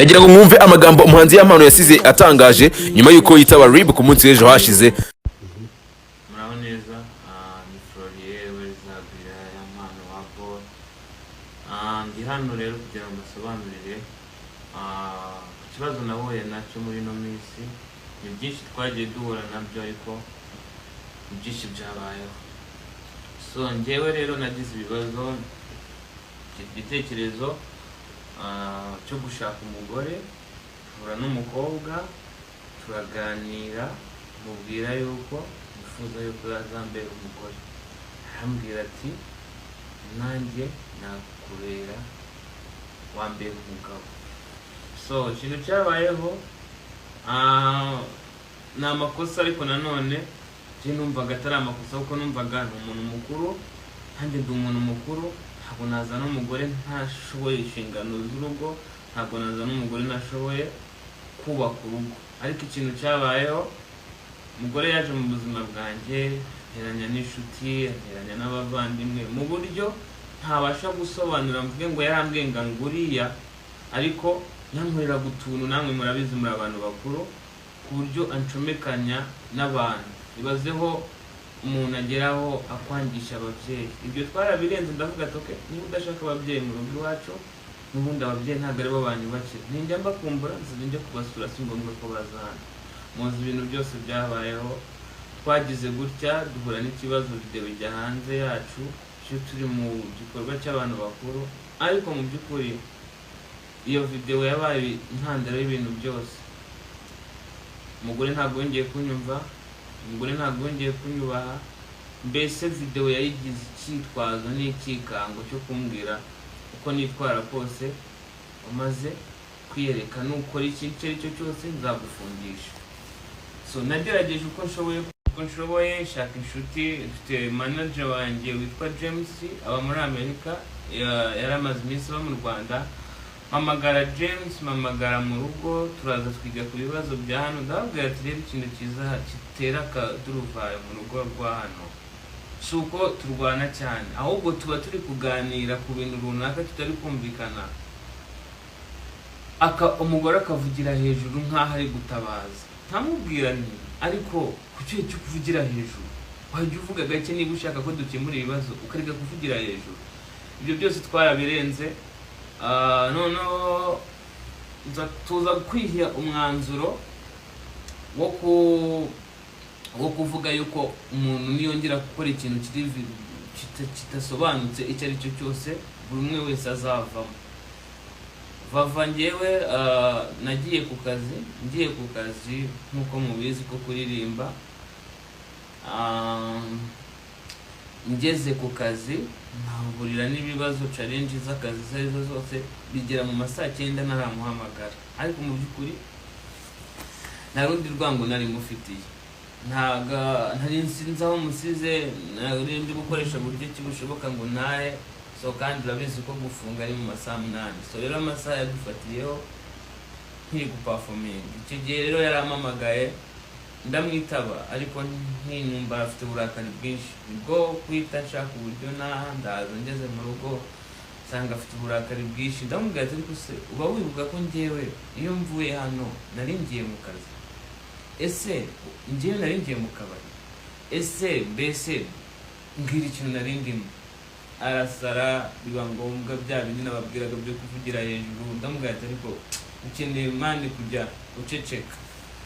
ndagira ngo mwumve amagambo umuhanzi Yampano yasize atangaje nyuma yuko yitaba RIB ku munsi w'ejo hashize. Muraho neza, ni Florier Werizabira Yampano wa Paul. Ndi hano rero kugira ngo mbasobanurire ikibazo nahuye nacyo muri ino minsi. Ni byinshi twagiye duhura nabyo ariko byinshi byabayeho. So njyewe rero nagize ibibazo, igitekerezo cyo gushaka umugore, tuhura n'umukobwa turaganira, mubwira yuko nifuza yuko yazambera umugore. Arambwira ati nanjye nakubera wambera umugabo. So ikintu cyabayeho ni amakosa, ariko nanone njye numvaga atari amakosa kuko numvaga ni umuntu mukuru, nanjye ndi umuntu mukuru. Ntabwo nazana umugore ntashoboye inshingano z'urugo, ntabwo nazana umugore ntashoboye kubaka urugo. Ariko ikintu cyabayeho, umugore yaje mu buzima bwanjye, nteranya n'inshuti, nteranya n'abavandimwe mu buryo ntabasha gusobanura, mvuge ngo yarambwiye ngo nguriya, ariko yankorera gutuntu. Namwe murabizi, muri abantu bakuru, ku buryo ancomekanya n'abantu. Ibazeho umuntu ageraho akwangisha ababyeyi. Ibyo twarabirenze, ndavuga ati okay, niba udashaka ababyeyi mu rugo iwacu, n'ubundi ababyeyi ntabwo aribo banyubakira, ninjya mbakumbura nzajya kubasura, si ngombwa ko bazana. Muzi ibintu byose byabayeho, twagize gutya duhura n'ikibazo, video ijya hanze yacu, cyo turi mu gikorwa cy'abantu bakuru. Ariko mu by'ukuri iyo video yabaye intandaro y'ibintu byose. Umugore ntabwo yongeye kunyumva, umugore ntabwo yongeye kunyubaha. Mbese video yayigize icyitwazo n'ikikango cyo kumbwira uko nitwara kose, umaze kwiyereka nukora ikintu icyo ari cyo cyose nzagufungisha. So nagerageje uko nshoboye, nshaka inshuti. Mfite manager wanjye witwa James, aba muri Amerika, yaramaze iminsi aba mu Rwanda. Mpamagara James, mpamagara mu rugo, turaza twiga ku bibazo bya hano. Ndababwira ati rero ikintu cyiza gitera akaduruvayo mu rugo rwa hano si uko turwana cyane, ahubwo tuba turi kuganira ku bintu runaka tutari kumvikana, umugore akavugira hejuru nk'aho ari gutabaza. Ntamubwira nti ariko kuki cyo kuvugira hejuru, wajya uvuga gake niba ushaka ko dukemura ibibazo, ukareka kuvugira hejuru. Ibyo byose twarabirenze. Noneho tuza kwiha umwanzuro wo kuvuga yuko umuntu niyongera gukora ikintu kitasobanutse icyo ari cyo cyose, buri umwe wese azavamo. Vava njyewe nagiye ku kazi, ngiye ku kazi nk'uko mubizi ko kuririmba. Ngeze ku kazi nahurira n'ibibazo, challenge z'akazi zarizo zose, bigera mu masaa 9 naramuhamagara. Ariko mu by'ukuri nta rundi rwango nari mufitiye, ntari nsinzi aho musize, nari ndi gukoresha buryo kibushoboka ngo naye. So kandi urabizi ko gufunga ari mu masaa 8. So rero amasaha yadufatiyeho nkiri guperforming. Icyo gihe rero yarampamagaye, ndamwitaba, ariko ntinumva afite uburakari bwinshi. Nibwo kwita nshaka uburyo ndaza ngeze mu rugo nsanga afite uburakari bwinshi. Ndamubwira ati ariko se uba wibuka ko njyewe iyo mvuye hano nari ngiye mu kazi? Ese njyewe nari ngiye mu kabari? Ese mbese mbwira ikintu nari ndimo. Arasara, biba ngombwa bya bindi nababwiraga byo kuvugira hejuru. Ndamubwira ati ariko ukeneye mani kujya uceceka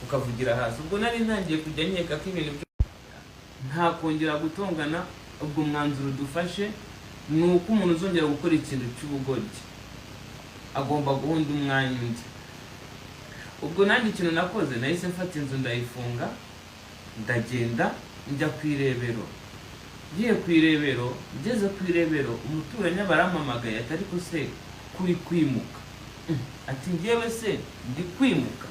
ukavugira hasi. Ubwo nari ntangiye kujya nkeka ko ibintu nta kongera gutongana. Ubwo mwanzuro dufashe ni uko umuntu uzongera gukora ikintu cy'ubugoryi agomba guhunda umwanya undi. Ubwo nanjye ikintu nakoze, nahise mfata inzu ndayifunga, ndagenda njya ku irebero. Ngiye ku irebero, ngeze ku irebero, umuturanyi barampamagaye ati ariko se kuri kwimuka? Ati njyewe se ndi kwimuka?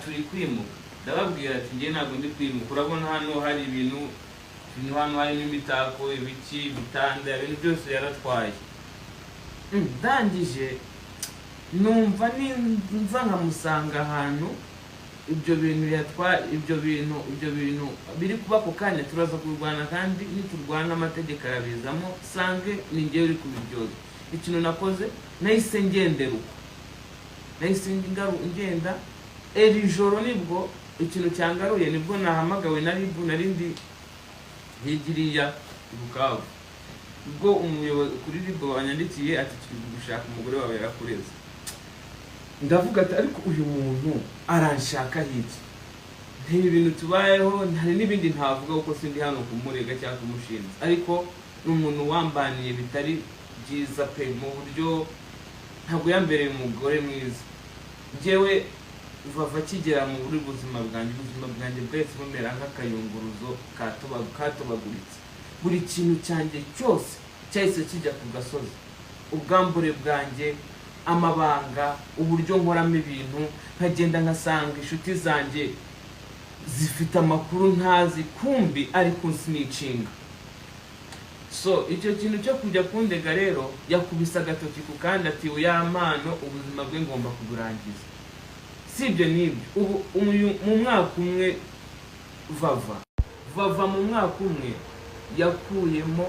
Turi kwimuka. Ndababwira ati njye ntabwo ndi kwimuka, urabona hano hari ibintu hano harimo imitako, ibiki, bitanda, ibintu byose yaratwaye. Ndangije numva nza nkamusanga ahantu, ibyo bintu biri kuba ku kanya turaza kurwana, kandi niturwana amategeko arabizamo, sange ni njyewe uri kubiryozwa. Ikintu nakoze nahise ngendera uko nahise ngenda iri joro nibwo ikintu cyangaruye, nibwo nahamagawe na RIB narindi higiriya Bukavu, ubwo umuyobozi kuri RIB banyandikiye ati turi gushaka umugore wawe yarakureze. Ndavuga ati ariko uyu muntu aranshaka hiki, nti ibintu tubayeho, hari n'ibindi ntavuga kuko sindi hano kumurega cyangwa kumushinja, ariko n'umuntu wambaniye bitari byiza pe, mu buryo ntabwo yambereye umugore mwiza. Jewe Vava kigera mu buri buzima bwanjye bwese bumera nk'akayunguruzo katobaguritse. Buri kintu cyanjye cyose cyahise kijya ku gasozi, ubwambure bwanjye, amabanga, uburyo nkoramo ibintu, nkagenda nkasanga inshuti zanjye zifite amakuru ntazi, kumbi ariko sinicinga. So icyo kintu cyo kujya kundega rero yakubisa agatoki ku kandi ati uya mpano ubuzima bwe ngomba kuburangiza. Sibyo nibyo, ubu mu mwaka umwe Vava mu mwaka umwe yakuyemo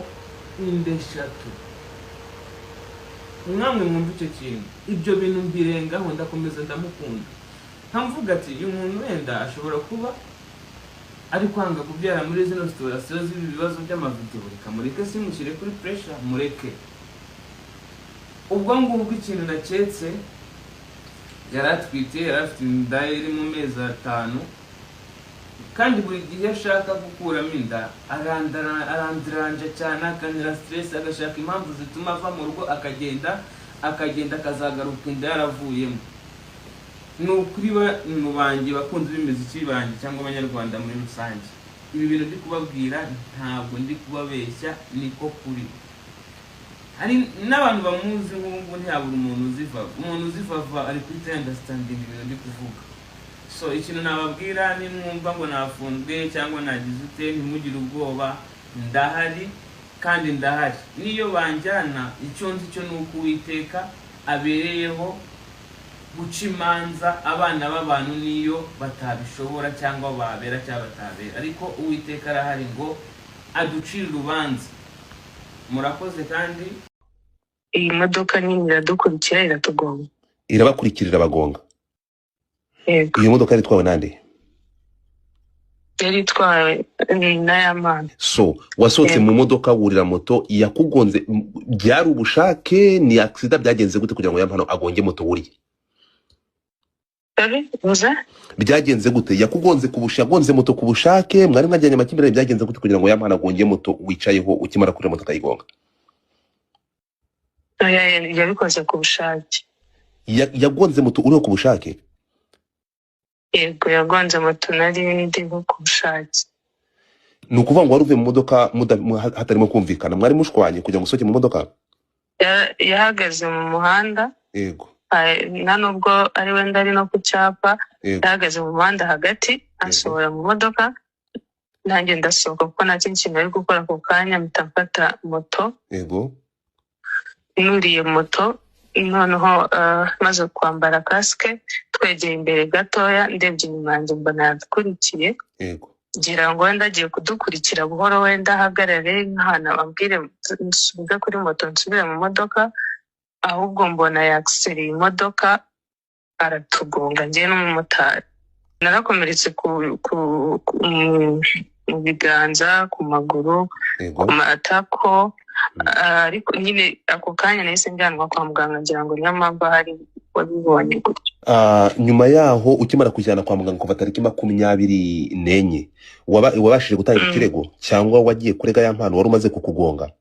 inda 3. Mwamwe mwumva icyo kintu, ibyo bintu mbirengaho, ndakomeza ndamukunda, nkamvuga ati uyu muntu wenda ashobora kuba ari kwanga kubyara muri zino situation z'ibi bibazo by'amavideo, reka mureke simushyire kuri pressure, mureke. Ubwo ngubwo ikintu naketse, yaratwite, yarafite inda iri mu mezi 5, kandi buri gihe ashaka gukuramo inda arandiranje cyane, akanira stress, agashaka impamvu zituma ava mu rugo, akagenda akazagaruka inda yaravuyemo. Nukuri mu banjye bakunze b'imiziki banjye cyangwa abanyarwanda muri rusange, ibi bintu ndi kubabwira ntabwo ndi kubabeshya, niko kuri. Hari n'abantu bamuzi nk'ubu ntiyabura umuntu uzivava ari kuri understanding ibintu ndi kuvuga. So ikintu nababwira, nimwumva ngo nafunzwe cyangwa nagize ute, ntimugire ubwoba, ndahari kandi ndahari. Niyo banjyana, icyo nzi cyo nuko Uwiteka abereyeho guca imanza abana b'abantu niyo batabishobora cyangwa babera cyangwa batabera, ariko Uwiteka arahari ngo aducire urubanza. Murakoze. Kandi iyi modoka nini iradukurikira, iratugonga, irabakurikirira bagonga. yego. Iyo modoka yari twawe nande? Yari twawe na Yamana. So wasohotse mu modoka wurira moto, yakugonze byari ubushake, ni accident byagenze gute kugira ngo Yampano agonge moto wuriye? Byagenze gute? Yakugonze yagonze moto ku bushake, mwari mwajyanye amakimbirane, byagenze gute kugira ngo Yampano agonge moto wicayeho ukimara kuri moto akayigonga? Yabikoze ku bushake. Yagonze moto uriho ku bushake? Yego, yagonze moto nari ndi ku bushake. Ni ukuvuga ngo waruve mu modoka hatarimo kumvikana, mwari mushwanye kugira ngo usohoke mu modoka? Yahagaze mu muhanda. Yego. Nta nubwo ari wenda ari no ku cyapa, yahagaze mu muhanda hagati, asohora mu modoka, nanjye ndasohoka kuko nta kintu ari gukora ku kanya, mfata moto. Yego. Nuriye moto, noneho maze kwambara kasike, twegeye imbere gatoya, ndebye inyuma yanjye mbona yadukurikiye. Yego. Ngira ngo wenda agiye kudukurikira buhoro, wenda ahagarare nk'ahantu abwire nsubize kuri moto nsubire mu modoka, ahubwo mbona yakisereye imodoka aratugonga njye n'umumotari. Narakomeretse mu biganza, ku maguru, ku matako, ariko nyine ako kanya nahise njyanwa kwa muganga, ngira ngo niyo mpamvu hari wabibonye gutyo. Nyuma yaho ukimara kujyana kwa muganga kuva tariki 24 wabashije gutanga ikirego cyangwa wagiye kurega Yampano wari umaze kukugonga?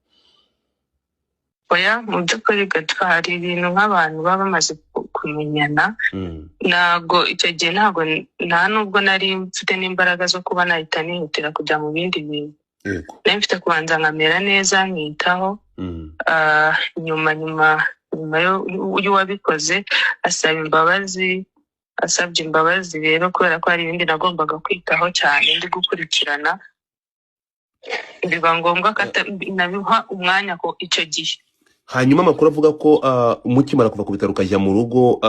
Oya, mu by'ukuri hari ibintu nk'abantu baba bamaze kumenyana. Ntago icyo gihe nta nubwo nari mfite n'imbaraga zo kuba nahita nihutira kujya mu bindi bintu. Nari mfite kubanza nkamera neza, nkitaho. Nyuma y'uwabikoze asabye imbabazi rero, kubera ko hari ibindi nagombaga kwitaho cyane ndi gukurikirana, biba ngombwa ko nabiha umwanya ko icyo gihe. Hanyuma amakuru avuga ko mukimara kuva ku bitaro ukajya mu rugo,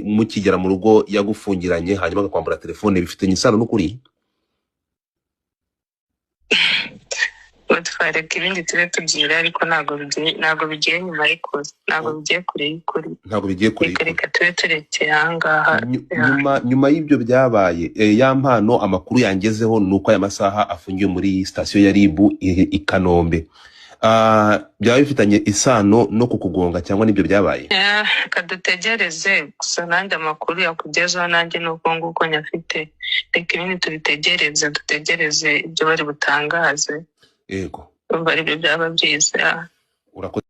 mukigera mu rugo yagufungiranye hanyuma akakwambura telefone, bifitanye isano n'ukuri? twareka ibindi tube tubyira ariko ntabwo bigiye nyuma y'ikosa, ntabwo bigiye kure y'ukuri, ntabwo bigiye kure reka tube turekeye ahangaha. nyuma y'ibyo byabaye ya mpano amakuru yangezeho ni uko aya masaha afungiwe muri sitasiyo ya RIB i Kanombe. Byaba bifitanye isano no kukugonga cyangwa n'ibyo byabaye? Kadutegereze gusa nanjye amakuru yakugezaho nanjye nuko nguko nyafite, reka ibindi tubitegereze, dutegereze ibyo bari butangaze. Yego, Umva aribyo byaba byiza. urakoze.